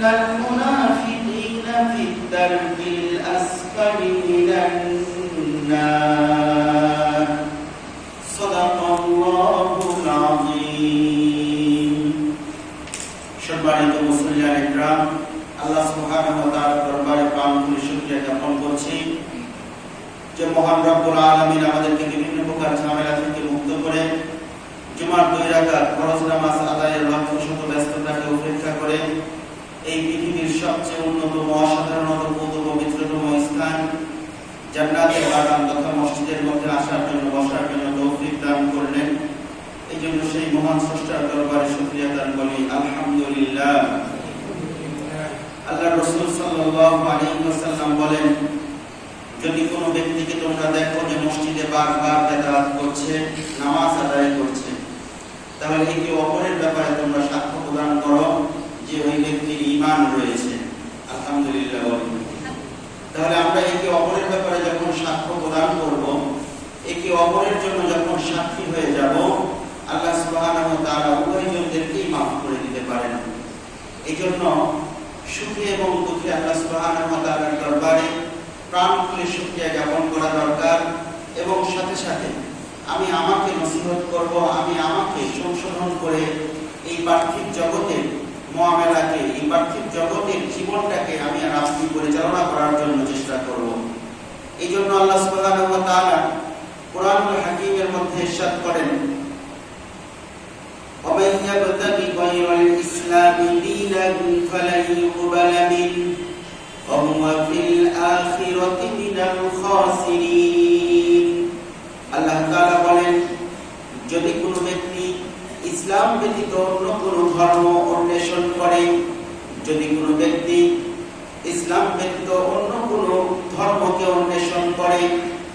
المنافقين في الدرك الأسفل من النار صدق الله العظيم সম্মানিত মুসলিয়ান ইকরাম আল্লাহ সুবহানাহু ওয়া তাআলার দরবারে প্রাণভরে শুকরিয়া জ্ঞাপন করছি যে মহান রব্বুল আলামিন আমাদেরকে বিভিন্ন প্রকার ঝামেলা থেকে মুক্ত করে জুমার 2 রাকাত ফরজ নামাজ আদায়ের লক্ষ্য শত ব্যস্ততাকে উপেক্ষা করে এই পৃথিবীর সবচেয়ে উন্নতম অসাধারণতম পবিত্রতম স্থান জান্নাতের বাগান তথা মসজিদের মধ্যে আসার জন্য বসার জন্য তৌফিক দান করলেন। এই জন্য সেই মহান স্রষ্টার দরবারে শুকরিয়া দান করি আলহামদুলিল্লাহ। আল্লাহর রাসূল সাল্লাল্লাহু আলাইহি ওয়াসাল্লাম বলেন, যদি কোনো ব্যক্তিকে তোমরা দেখো যে মসজিদে বারবার বেদাত করছে, নামাজ আদায় করছে, তাহলে একে অপরের ব্যাপারে তোমরা সাক্ষ্য প্রদান করো যে ওই ব্যক্তির ঈমান রয়েছে। আলহামদুলিল্লাহ। তাহলে আমরা একে অপরের ব্যাপারে যখন সাক্ষ্য প্রদান করব, একে অপরের জন্য যখন সাক্ষী হয়ে যাব, আল্লাহ সুবহানাহু ওয়া তাআলা উভয়জনদেরকেই মাফ করে দিতে পারেন। এই জন্য সুখে এবং দুঃখে আল্লাহ সুবহানাহু ওয়া তাআলার দরবারে প্রাণ খুলে শুকরিয়া জ্ঞাপন করা দরকার এবং সাথে সাথে আমি আমাকে নসিহত করব, আমি আমাকে সংশোধন করে এই পার্থিব জগতের মুআমালাকে, এই পার্থিব জগতের জীবনটাকে আমি আর আপনি পরিচালনা করার জন্য চেষ্টা করব। এই জন্য আল্লাহ সুবহানাহু ওয়া তাআলা কোরআনুল হাকীমের মধ্যে ইরশাদ করেন, وَمَن يَبْتَغِ غَيْرَ الْإِسْلَامِ دِينًا فَلَن يُقْبَلَ مِنْهُ وَهُوَ فِي الْآخِرَةِ مِنَ الْخَاسِرِينَ। আল্লাহ তাআলা বলেন, যদি কোনো ব্যক্তি ইসলাম ব্যতীত অন্য কোনো ধর্ম অন্বেষণ করে, যদি কোনো ব্যক্তি ইসলাম ব্যতীত অন্য কোনো ধর্মকে অন্বেষণ করে,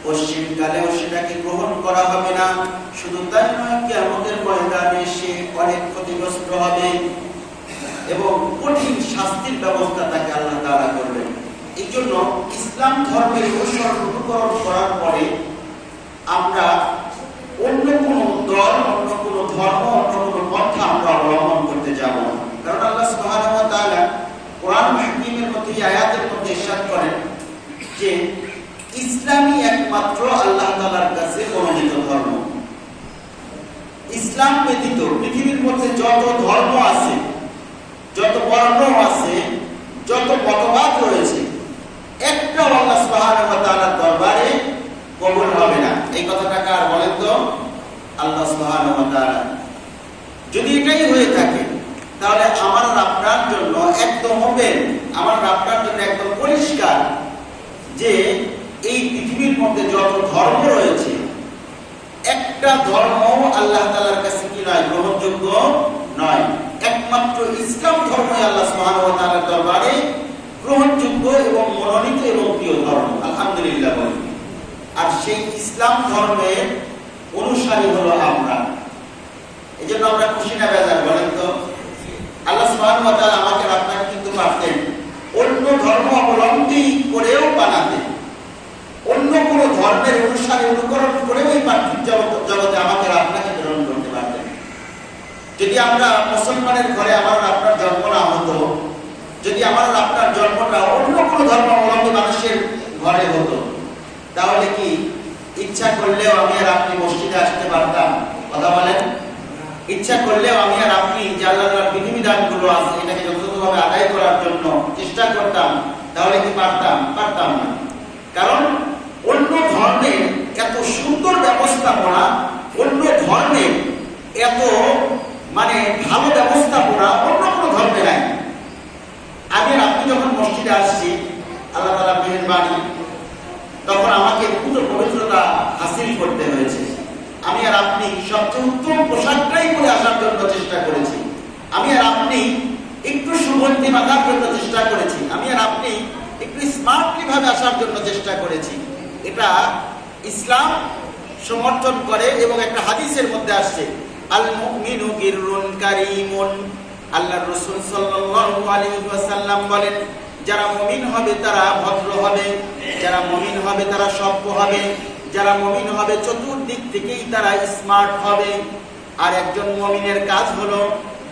পশ্চিমকালেও সেটাকে গ্রহণ করা হবে না। শুধু তাই নয়, কিয়ামতের ময়দানে সে অনেক ক্ষতিগ্রস্ত হবে এবং কঠিন শাস্তির ব্যবস্থা তাকে আল্লাহ তাআলা করবেন। এই জন্য ইসলাম ধর্মের অনুসরণ করার পরে আমরা অন্য কোনো দল, অন্য কোনো ধর্ম, অন্য কোনো পন্থা আমরা অবলম্বন করতে যাব না। কারণ আল্লাহ সুবহানাহু ওয়া তাআলা কোরআন হাকীমের মধ্যে এই আয়াতের মধ্যে ইরশাদ করেন যে ইসলামই একমাত্র আল্লাহ তাআলার কাছে মনোনীত ধর্ম। ইসলাম ব্যতীত পৃথিবীর মধ্যে যত ধর্ম আছে, যত বর্ণ আছে, যত মতবাদ রয়েছে, একটাও আল্লাহ সুবহানাহু ওয়া তাআলার দরবারে কবুল হবে না। এই কথাটা কার বলেন তো? আল্লাহ সুবহানাহু ওয়া তাআলা। যদি এটাই হয়ে থাকে, তাহলে আমার আপনার জন্য একদম ওপেন, আমার আপনার জন্য একদম পরিষ্কার যে এই পৃথিবীর মধ্যে যত ধর্ম রয়েছে, একটা ধর্ম আল্লাহ তাআলার কাছে কি নয়, গ্রহণযোগ্য নয়। একমাত্র ইসলাম ধর্মই আল্লাহ সুবহানাহু ওয়া তাআলার দরবারে গ্রহণযোগ্য এবং মনোনীত এবং প্রিয় ধর্ম। আলহামদুলিল্লাহ বলি। আর সেই ইসলাম ধর্মের অনুসারী হলো আমরা। এই জন্য আমরা খুশি না বেজার বলেন তো? আল্লাহ সুবহানাহু ওয়া তাআলা আমাকে আপনাকে কিন্তু পারতেন অন্য ধর্ম অবলম্বী করেও বানাতে, অন্য কোনো ধর্মের অনুসারী অনুকরণ করেও এই পার্থিব জগতে আমাকে আপনাকে প্রেরণ করতে পারতেন। যদি আমরা মুসলমানের ঘরে আমার আপনার জন্ম না হতো, যদি আমার আপনার জন্মটা অন্য কোনো ধর্ম অবলম্বী মানুষের ঘরে হতো, তাহলে কি ইচ্ছা করলেও আমি আর আপনি মসজিদে আসতে পারতাম? কথা বলেন। ইচ্ছা করলেও আমি আর আপনি যে আল্লাহর বিধিবিধানগুলো আছে এটাকে যথাযথভাবে আদায় করার জন্য চেষ্টা করতাম, তাহলে কি পারতাম? পারতাম না। কারণ অন্য ধর্মের এত সুন্দর ব্যবস্থাপনা, অন্য ধর্মের এত ভালো ব্যবস্থাপনা অন্য কোনো ধর্মে নাই। আমি আর আপনি যখন মসজিদে আসছি, আল্লাহ তাআলা মেহেরবানি, তখন আমাকে পুরো পবিত্রতা হাসিল করতে হয়েছে। আমি আর আপনি সবচেয়ে উত্তম পোশাকটাই পরে আসার জন্য চেষ্টা করেছি। আমি আর আপনি একটু সুগন্ধি মাখার জন্য চেষ্টা করেছি। আমি আর আপনি একটু স্মার্টলি ভাবে আসার জন্য চেষ্টা করেছি। এটা ইসলাম সমর্থন করে এবং একটা হাদিসের মধ্যে আসছে, আল মুমিনু গিররুন কারীমুন। আল্লাহর রাসূল সাল্লাল্লাহু আলাইহি ওয়াসাল্লাম বলেন, যারা মুমিন হবে তারা ভদ্র হবে, যারা মুমিন হবে তারা সভ্য হবে, যারা মুমিন হবে চতুর্দিক থেকেই তারা স্মার্ট হবে। আর একজন মুমিনের কাজ হলো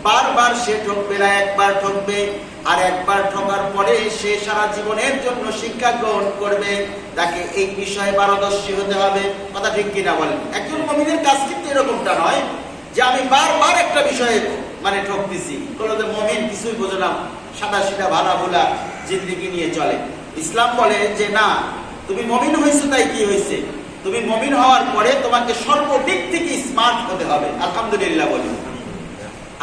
বারবার সে ঠকবে না, একবার ঠকবে, আর একবার ঠকার পরে সে সারা জীবনের জন্য শিক্ষা গ্রহণ করবে। তাকে এই বিষয়ে পারদর্শী হতে হবে। কথা ঠিক কিনা বলেন? একজন মুমিনের কাজ কিন্তু এরকমটা নয় যে আমি বারবার একটা বিষয়ে মানে ঠকতেছি। বলতে মুমিন কিছুই বোঝে না, সাদা সিধা ভালা ভোলা জিন্দেগি নিয়ে চলে। ইসলাম বলে যে না, তুমি মুমিন হয়েছো তাই কি হয়েছে, তুমি মুমিন হওয়ার পরে তোমাকে সর্বদিক থেকে স্মার্ট হতে হবে। আলহামদুলিল্লাহ বলি।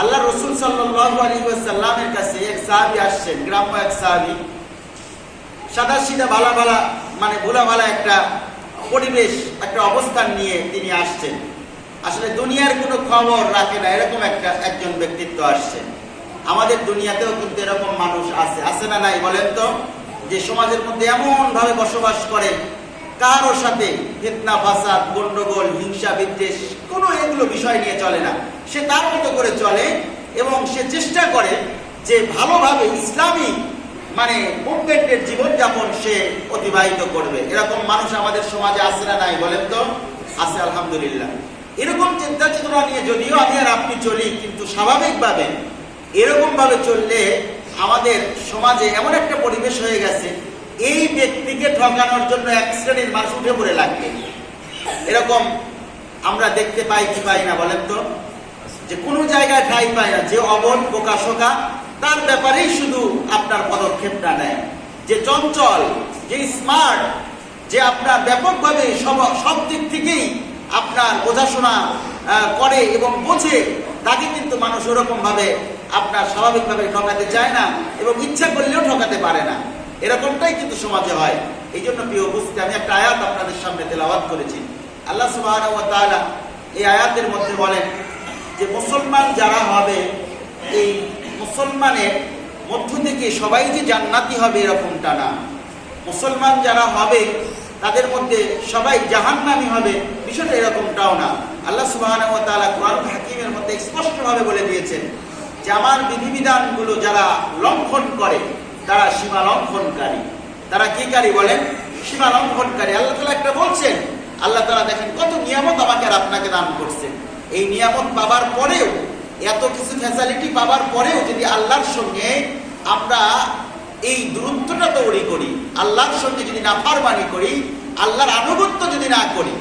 আল্লাহ রসুল সাল্লাল্লাহু আলাইহি ওয়াসাল্লামের কাছে এক সাহাবী আসছেন, গ্রাম্য এক সাহাবী, সাদা সিধা ভালা ভালা মানে ভোলা ভালা একটা পরিবেশ, একটা অবস্থান নিয়ে তিনি আসছেন। আসলে দুনিয়ার কোনো খবর রাখে না, এরকম একজন ব্যক্তিত্ব আসছেন। আমাদের দুনিয়াতেও কিন্তু এরকম মানুষ আছে, আছে না নাই বলেন তো? যে সমাজের মধ্যে এমন ভাবে বসবাস করে, কারো সাথে ফিতনা ফাসাদ, গন্ডগোল, হিংসা বিদ্বেষ কোনো এগুলো বিষয় নিয়ে চলে না। সে তার মতো করে চলে এবং সে চেষ্টা করে যে ভালোভাবে ইসলামী মানে মুভমেন্টের জীবনযাপন সে অতিবাহিত করবে। এরকম মানুষ আমাদের সমাজে আছে না নাই বলেন তো? আছে, আলহামদুলিল্লাহ। এরকম চিন্তা চেতনা নিয়ে যদিও আমি আর আপনি চলি, কিন্তু স্বাভাবিকভাবে এরকম ভাবে চললে আমাদের সমাজে এমন একটা পরিবেশ হয়ে গেছে, এই ব্যক্তিকে ঠকানোর জন্য এক শ্রেণীর মানুষ উঠে পড়ে লাগবে। এরকম আমরা দেখতে পাই কি পাই না বলেন তো? যে কোনো জায়গায় ঠাঁই পায় না, যে অবন বোকাশোকা তার ব্যাপারেই শুধু আপনার পদক্ষেপটা নেয়। যে চঞ্চল, যে স্মার্ট, যে আপনার ব্যাপকভাবে সব দিক থেকেই আপনার বোঝাশোনা করে এবং বোঝে, তাকে কিন্তু মানুষ ওরকম ভাবে আপনার স্বাভাবিকভাবে ঠকাতে চায় না এবং ইচ্ছা করলেও ঠকাতে পারে না। এরকমটাই কিন্তু সমাজে হয়। এই জন্য প্রিয় উপস্থিতি, আমি একটা আয়াত আপনাদের সামনে তেলাওয়াত করেছি। আল্লাহ সুবহানাহু ওয়া তাআলা এই আয়াতের মধ্যে বলেন যে মুসলমান যারা হবে, এই মুসলমানের মধ্য থেকে সবাই যে জান্নাতি হবে এরকমটা না। মুসলমান যারা হবে তাদের মধ্যে সবাই জাহান্নামী হবে, বিষয়টা এরকমটাও না। আল্লাহ সুবহানাহু ওয়া তাআলা কোরআনুল হাকীমের মধ্যে স্পষ্টভাবে বলে দিয়েছেন যে আমার বিধিবিধানগুলো যারা লঙ্ঘন করে তারা সীমা লঙ্ঘনকারী। তারা কি কারী বলেন? সীমা লঙ্ঘনকারী। আল্লাহ তাআলা একটা বলছেন, আল্লাহ তাআলা দেখেন কত নিয়ামত আমাকে আর আপনাকে দান করছেন। এই নিয়ামত পাবার পরেও, এত কিছু ফ্যাসিলিটি পাবার পরেও যদি আল্লাহর সঙ্গে আমরা এই দূরত্বটা তৈরি করি, আল্লাহর সঙ্গে যদি নাফরমানি করি, আল্লাহর আনুগত্য যদি না করি,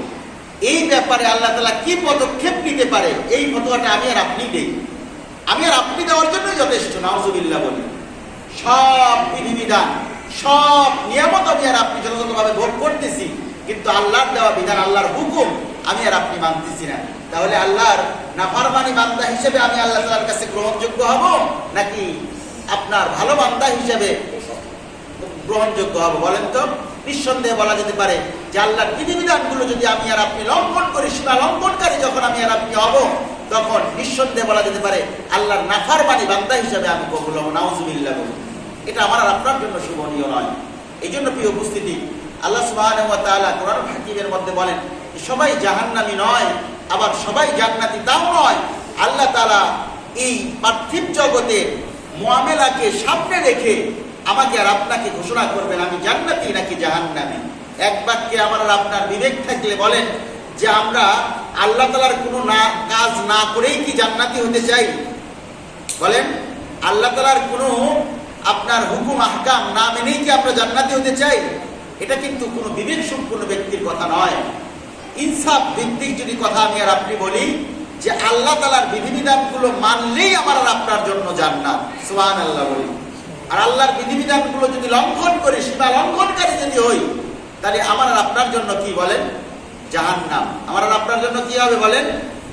এই ব্যাপারে আল্লাহ তাআলা কি পদক্ষেপ নিতে পারে এই ফতোয়াটা আমি আর আপনি দেই। আমি আর আপনি দেওয়ার জন্যই যথেষ্ট। নাউজুবিল্লাহ বলি। সব বিধিবিধান, সব নিয়ামত আমি আর আপনি যথাযথভাবে ভোগ করতেছি, কিন্তু আল্লাহর দেওয়া বিধান, আল্লাহর হুকুম আমি আর আপনি মানতেছি না। তাহলে আল্লাহর নাফরমানি বান্দা হিসেবে আমি আল্লাহ তাআলার কাছে গ্রহণযোগ্য হব, নাকি আপনার ভালো বান্দা হিসেবে গ্রহণযোগ্য হব বলেন তো? নিঃসন্দেহে বলা যেতে পারে যে আল্লাহর বিধিবিধানগুলো যদি আমি আর আপনি লঙ্ঘন করি, সীমা লঙ্ঘনকারী যখন আমি আর আপনি হব, তখন নিঃসন্দেহে বলা যেতে পারে আল্লাহর নাফরমানি বান্দা হিসেবে আমি কবুল হব। নাউজুবিল্লাহ বলি। এটা আমার আর আপনার জন্য শোভনীয় নয়। এই জন্য প্রিয় উপস্থিতি, আল্লাহ সুবহানাহু ওয়া তাআলা কোরআনুল হাকীমের মধ্যে বলেন সবাই জাহান্নামী নয়, আবার সবাই জান্নাতি তাও নয়। আল্লাহ তাআলা এই পার্থিব জগতে মুআমেলাকে সামনে রেখে আমাকে আর আপনাকে ঘোষণা করবেন আমি জান্নাতি নাকি জাহান্নামী। এক বাক্যে আমার আর আপনার বিবেক থাকলে বলেন যে আমরা আল্লাহ তাআলার কোনো কাজ না করেই কি জান্নাতি হতে চাই? বলেন, আল্লাহ তাআলার কোনো আপনার হুকুম আহকাম না মেনেই কি আমরা জান্নাতি হতে চাই? এটা কিন্তু কোনো বিবেক সম্পন্ন ব্যক্তির কথা নয়। ইনসাফ ভিত্তিক যদি কথা আমি আর আপনি বলি যে আল্লাহ তাআলার বিধিবিধানগুলো মানলেই আমার আর আপনার জন্য জান্নাত, সুবহানাল্লাহ বলি। আর আল্লাহর বিধিবিধানগুলো যদি লঙ্ঘন করি, সীমা লঙ্ঘনকারী যদি হই, তাহলে আমার আর আপনার জন্য কি বলেন? জাহান্নাম। আমার আর আপনার জন্য কি হবে বলেন?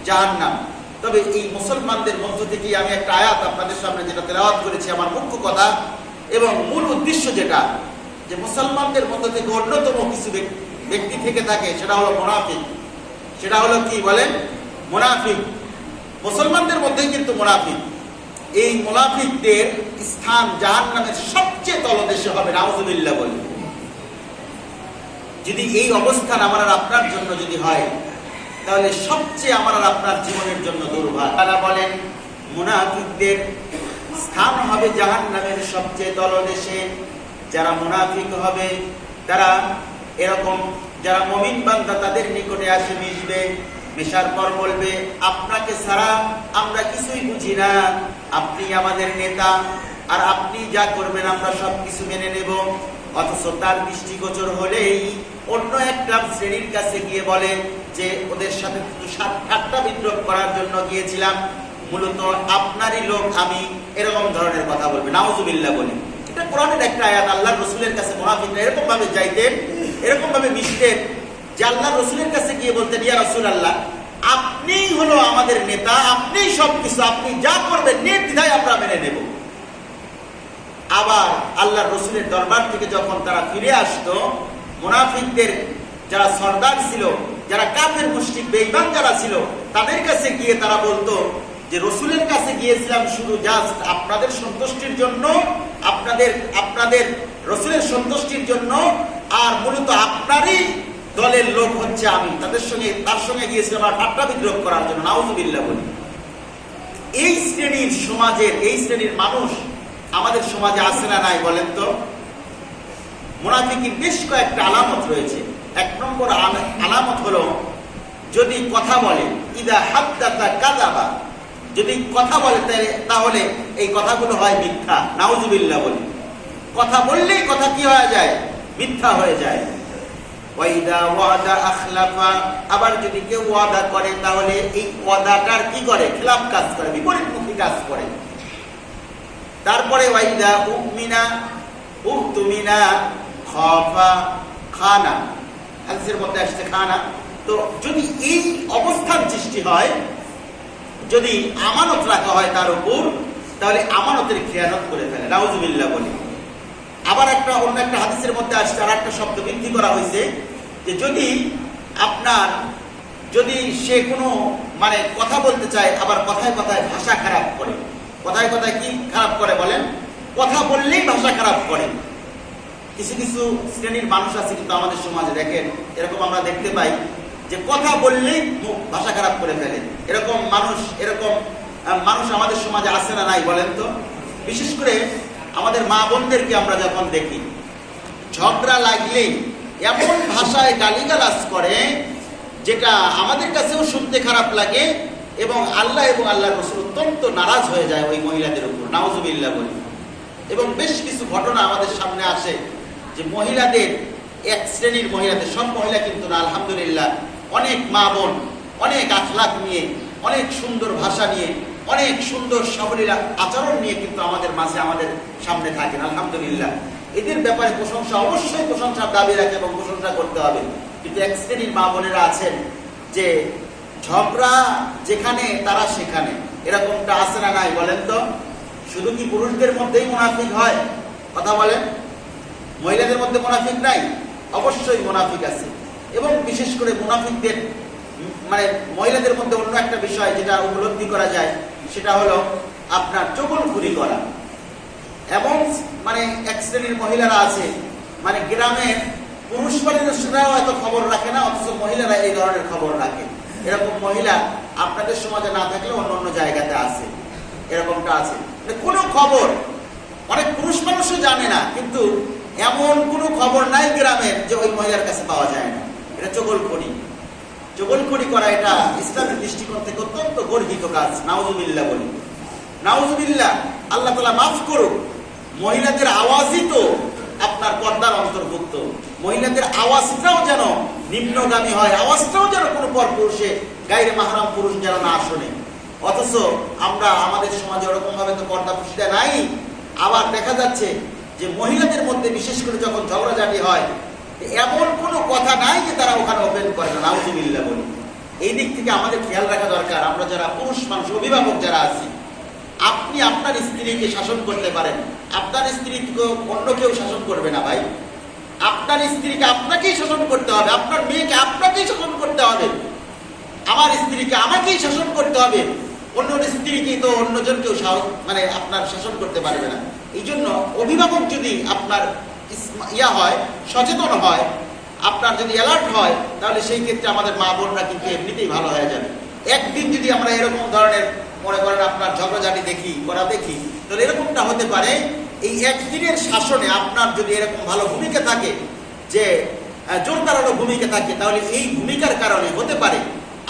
জাহান্নাম। তবে এই মুসলমানদের মধ্য থেকে আমি একটা আয়াত আপনাদের সামনে যেটা তেলাওয়াত করেছি, আমার মুখ্য কথা এবং মূল উদ্দেশ্য যেটা, যে মুসলমানদের মধ্য থেকে অন্যতম কিছু ব্যক্তি থেকে থাকে, সেটা হলো মুনাফিক। সেটা হলো কি বলেন? মুনাফিক। মুসলমানদের মধ্যেই কিন্তু মুনাফিক। এই মুনাফিকদের স্থান জাহান্নামের সবচেয়ে তলদেশে হবে। নাউজুবিল্লাহ বলি। যদি এই অবস্থান আমার আর আপনার জন্য যদি হয়, তাহলে সবচেয়ে আমার আর আপনার জীবনের জন্য দুর্ভাগ্য। তারা বলেন মুনাফিকদের স্থান হবে জাহান্নামের সবচেয়ে তলদেশে। যারা মুনাফিক হবে তারা এরকম, যারা মুমিন বান্দা তাদের নিকটে আসে মিশবে, মেশার পর বলবে, আপনাকে ছাড়া আমরা কিছুই বুঝি না, আপনি আমাদের নেতা, আর আপনি যা করবেন আমরা সব কিছু মেনে নেব। অথচ তার দৃষ্টিগোচর হলেই অন্য একটা শ্রেণীর কাছে গিয়ে বলে যে ওদের সাথে ঠাট্টা বিদ্রোহ করার জন্য গিয়েছিলাম, মূলত আপনারই লোক আমি, এরকম ধরনের কথা বলবে। নাউজুবিল্লাহ বলি। এটা কোরআনের একটা আয়াত। আল্লাহর রাসূলের কাছে মুনাফিকরা এরকম ভাবে যাইতেন, এরকম ভাবে মিশতেন যে আল্লাহর রাসূলের কাছে গিয়ে বলতেন, ইয়া রাসূলুল্লাহ, আপনিই হলো আমাদের নেতা, আপনিই সবকিছু, আপনি যা করবেন নির্দ্বিধায় আমরা মেনে নেব। আবার আল্লাহর রাসূলের দরবার থেকে যখন তারা ফিরে আসতো, মুনাফিকদের যারা সরদার ছিল, যারা কাফের মুশরিক বেঈমান যারা ছিল, তাদের কাছে গিয়ে তারা বলতো যে রাসূলের কাছে গিয়েছিলাম শুধু জাস্ট আপনাদের সন্তুষ্টির জন্য, আপনাদের রাসূলের সন্তুষ্টির জন্য, আর মূলত আপনারই দলের লোক হচ্ছে আমি, তার সঙ্গে গিয়েছিলাম আর ঠাট্টা বিদ্রোহ করার জন্য। নাউজুবিল্লাহ বলি। এই শ্রেণীর সমাজের, এই শ্রেণীর মানুষ আমাদের সমাজে আছে না নাই বলেন তো? মুনাফিকের বেশ কয়েকটা আলামত রয়েছে। এক নম্বর আলামত হলো, যদি কথা বলে, ইদা হাদ্দাতা কাযাবা, যদি কথা বলে তাহলে এই কথাগুলো হয় মিথ্যা। নাউজুবিল্লাহ বলি। কথা বললেই কথা কি হয়ে যায়? মিথ্যা হয়ে যায়। ওয়াইদা ওয়াদা আখলাফা, আবার যদি কেউ ওয়াদা করে তাহলে এই ওয়াদাটার কি করে? খেলাফ কাজ করে, বিপরীতমুখী কাজ করে। তারপরে ওয়াইদা উমিনা উহতুমিনা খাফা খানা, হাদিসের মধ্যে আসছে খানা। তো যদি এই অবস্থার সৃষ্টি হয়, যদি আমানত রাখা হয় তার উপর, তাহলে আমানতের খেয়ানত করে ফেলে। নাউজুবিল্লাহ বলি। আবার অন্য একটা হাদিসের মধ্যে আসছে, আর একটা শব্দ বৃদ্ধি করা হয়েছে যে যদি সে কোনো কথা বলতে চায়, আবার কথায় কথায় ভাষা খারাপ করে। কথায় কথায় কি খারাপ করে বলেন? কথা বললেই ভাষা খারাপ করে। কিছু কিছু শ্রেণীর মানুষ আছে কিন্তু আমাদের সমাজে, দেখেন এরকম আমরা দেখতে পাই যে কথা বললেই ভাষা খারাপ করে ফেলে। এরকম মানুষ আমাদের সমাজে আছে না নাই বলেন তো? বিশেষ করে আমাদের মা বোনদেরকে আমরা যখন দেখি, ঝগড়া লাগলেই এমন ভাষায় গালিগালাজ করে যেটা আমাদের কাছেও শুনতে খারাপ লাগে, এবং আল্লাহ এবং আল্লাহর রাসূল অত্যন্ত নারাজ হয়ে যায় ওই মহিলাদের উপর। নাউজুবিল্লাহ বলি। এবং বেশ কিছু ঘটনা আমাদের সামনে আসে যে মহিলাদের, এক শ্রেণীর মহিলাদের, সব মহিলা কিন্তু না, আলহামদুলিল্লাহ, অনেক মা বোন অনেক আখলাক নিয়ে, অনেক সুন্দর ভাষা নিয়ে, অনেক সুন্দর সাবলীল আচরণ নিয়ে কিন্তু আমাদের মাঝে, আমাদের সামনে থাকেন। আলহামদুলিল্লাহ, এদের ব্যাপারে প্রশংসা, অবশ্যই প্রশংসার দাবি রাখে এবং প্রশংসা করতে হবে। কিন্তু এক শ্রেণীর মা বোনেরা আছেন যে ঝগড়া যেখানে তারা সেখানে, এরকমটা আছে না নাই বলেন তো? শুধু কি পুরুষদের মধ্যেই মুনাফিক হয়? কথা বলেন। মহিলাদের মধ্যে মুনাফিক নাই? অবশ্যই মুনাফিক আছে। এবং বিশেষ করে মুনাফিকদের মহিলাদের মধ্যে অন্য একটা বিষয় যেটা উপলব্ধি করা যায়, সেটা হলো আপনার চগলখুরি করা। এবং এক শ্রেণীর মহিলারা আছে, গ্রামের পুরুষ মানুষরাও এত খবর রাখে না, অথচ মহিলারা এই ধরনের খবর রাখে। এরকম মহিলা আপনাদের সমাজে না থাকলে অন্য অন্য জায়গাতে আছে, এরকমটা আছে। কোনো খবর অনেক পুরুষ মানুষও জানে না, কিন্তু এমন কোনো খবর নাই গ্রামের যে ওই মহিলার কাছে পাওয়া যায় না। এটা চগলখড়ি করা, এটা ইসলামের দৃষ্টিকোণ থেকে অত্যন্ত গর্হিত কাজ। নাউজুবিল্লাহ বলি। নাউজুবিল্লাহ, আল্লাহ তাআলা মাফ করুক। মহিলাদের আওয়াজই তো আপনার পর্দার অন্তর্ভুক্ত। মহিলাদের আওয়াজটাও যেন নিম্নগামী হয়, আওয়াজটাও যেন কোনো পরপুরুষে, গায়রে মাহরাম পুরুষ যেন না শোনে। অথচ আমরা আমাদের সমাজে ওরকম ভাবে তো পর্দা পুশিদা নাই। আবার দেখা যাচ্ছে যে মহিলাদের মধ্যে বিশেষ করে যখন ঝগড়াঝাটি হয়, এমন কোনো কথা নাই যে তারা ওখানে ওপেন করে না। নাউজুবিল্লাহ বলি। এই দিক থেকে আমাদের খেয়াল রাখা দরকার। আমরা যারা পুরুষ মানুষ, অভিভাবক যারা আছি, আপনি আপনার স্ত্রীকে শাসন করতে পারেন, আপনার স্ত্রীকে অন্য কেউ শাসন করবে না ভাই। আপনার স্ত্রীকে আপনাকেই শাসন করতে হবে, আপনার মেয়েকে আপনাকেই শাসন করতে হবে, আমার স্ত্রীকে আমাকেই শাসন করতে হবে। অন্য স্ত্রীকে তো অন্যজন কেউ আপনার শাসন করতে পারবে না। এই জন্য অভিভাবক যদি আপনার হয়, সচেতন হয়, আপনার যদি অ্যালার্ট হয়, তাহলে সেই ক্ষেত্রে আমাদের মা বোনরা কিন্তু এমনিতেই ভালো হয়ে যাবে। একদিন যদি আমরা এরকম ধরনের মনে করেন আপনার ঝগড়াঝাটি দেখি, তাহলে এরকমটা হতে পারে, এই একদিনের শাসনে আপনার যদি এরকম ভালো ভূমিকা থাকে, যে জোরদার ভূমিকা থাকে, তাহলে এই ভূমিকার কারণে হতে পারে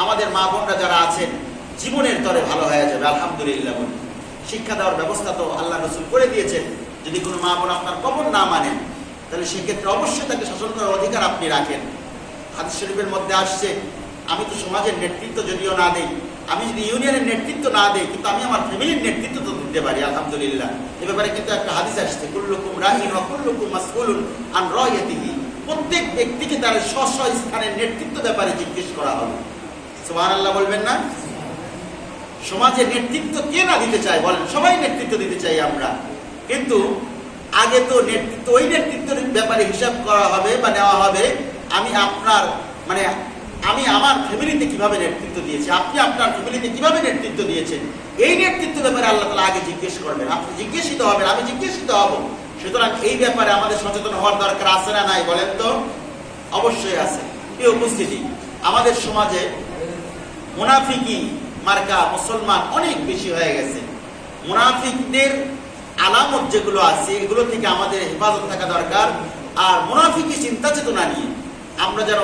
আমাদের মা বোনরা যারা আছেন জীবনের তরে ভালো হয়ে যাবে আলহামদুলিল্লাহ বলি। শিক্ষা দেওয়ার ব্যবস্থা তো আল্লাহ রসুল করে দিয়েছেন। যদি কোনো মা বোন আপনার কবর না মানেন তাহলে সেক্ষেত্রে অবশ্যই তাকে শাসন করার অধিকার আপনি রাখেন। হাদিস শরীফের মধ্যে আসছে, আমি তো সমাজের নেতৃত্ব যদিও না দেই, আমি যদি ইউনিয়নের নেতৃত্ব না দেই, কিন্তু আমি আমার ফ্যামিলির নেতৃত্ব তো দিতে পারি আলহামদুলিল্লাহ। এ ব্যাপারে কিন্তু একটা হাদিস আসছে, কুল্লুকুম রাহিন ওয়া কুল্লুকুম মাসউলুন আন রাইয়াতিহি। প্রত্যেক ব্যক্তিকে তার স্ব স্থানের নেতৃত্ব ব্যাপারে জিজ্ঞেস করা হবে। সুবহানাল্লাহ বলবেন না? সমাজের নেতৃত্ব কে না দিতে চায় বলেন? সবাই নেতৃত্ব দিতে চাই আমরা, কিন্তু আগে তো নেতৃত্ব, ওই নেতৃত্বের ব্যাপারে হিসাব করা হবে বা নেওয়া হবে আমি আপনার মানে আমি আমার ফ্যামিলিতে কিভাবে নেতৃত্ব দিয়েছি, আপনি আপনার ফ্যামিলিতে কিভাবে নেতৃত্ব দিয়েছেন, এই নেতৃত্ব ব্যাপারে আল্লাহ তাআলা আগে জিজ্ঞেস করবেন। আপনি জিজ্ঞাসিত হবেন, আমি জিজ্ঞাসিত হব। সুতরাং এই ব্যাপারে আমাদের সচেতন হওয়ার দরকার আছে না নাই বলেন তো? অবশ্যই আছে। এই উপস্থিতি আমাদের সমাজে মুনাফিকি মার্কা মুসলমান অনেক বেশি হয়ে গেছে। মুনাফিকদের আলামত যেগুলো আছে এগুলো থেকে আমাদের হেফাজত থাকা দরকার। আর মুনাফিকি চিন্তা চেতনা নিয়ে আমরা যেন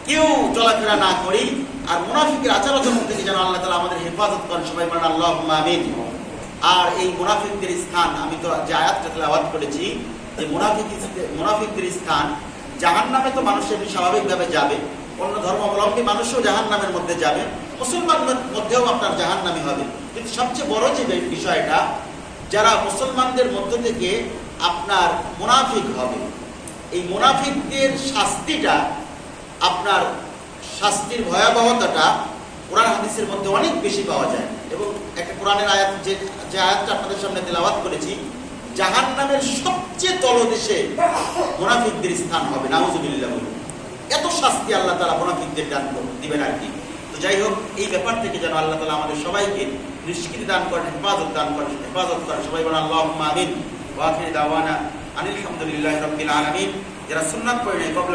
কেউ চলাফেরা না করি, আর মুনাফিকের আচার আচরণ থেকে যেন আল্লাহ তাআলা আমাদের হেফাজত করেন। সবাই বলেন আল্লাহুম্মা আমিন। আর এই মুনাফিকদের স্থান, আমি তো যে আয়াতটা তেলাওয়াত করেছি, যে মুনাফিকদের স্থান জাহান্নামে তো মানুষ এমনি স্বাভাবিকভাবে যাবে, অন্য ধর্মাবলম্বী মানুষও জাহান্নামের মধ্যে যাবে, মুসলমানদের মধ্যেও আপনার জাহান্নামী হবে। কিন্তু সবচেয়ে বড় যে বিষয়টা, যারা মুসলমানদের মধ্য থেকে আপনার মুনাফিক হবে, এই মুনাফিকদের শাস্তিটা, আপনার শাস্তির ভয়াবহতাটা কোরআন হাদিসের মধ্যে অনেক বেশি পাওয়া যায়। এবং একটা কোরআনের আয়াত, যে আয়াতটা আপনাদের সামনে তেলাওয়াত করেছি, জাহান্নামের সবচেয়ে তলদেশে মুনাফিকদের স্থান হবে। নাউজুবিল্লাহ বলি, এত শাস্তি আল্লাহ তাআলা মুনাফিকদের দান দিবেন আর কি। তো যাই হোক, এই ব্যাপার থেকে যেন আল্লাহ তাআলা আমাদের সবাইকে নিষ্কৃতি দান করেন, হেফাজত দান করেন, হেফাজত করেন। সবাই বলেন আল্লাহুম্মা আমিন। ওয়া আখিরু দাওয়ানা আনিল হামদুলিল্লাহি রাব্বিল আলামিন। যারা সুন্নাত পড়ে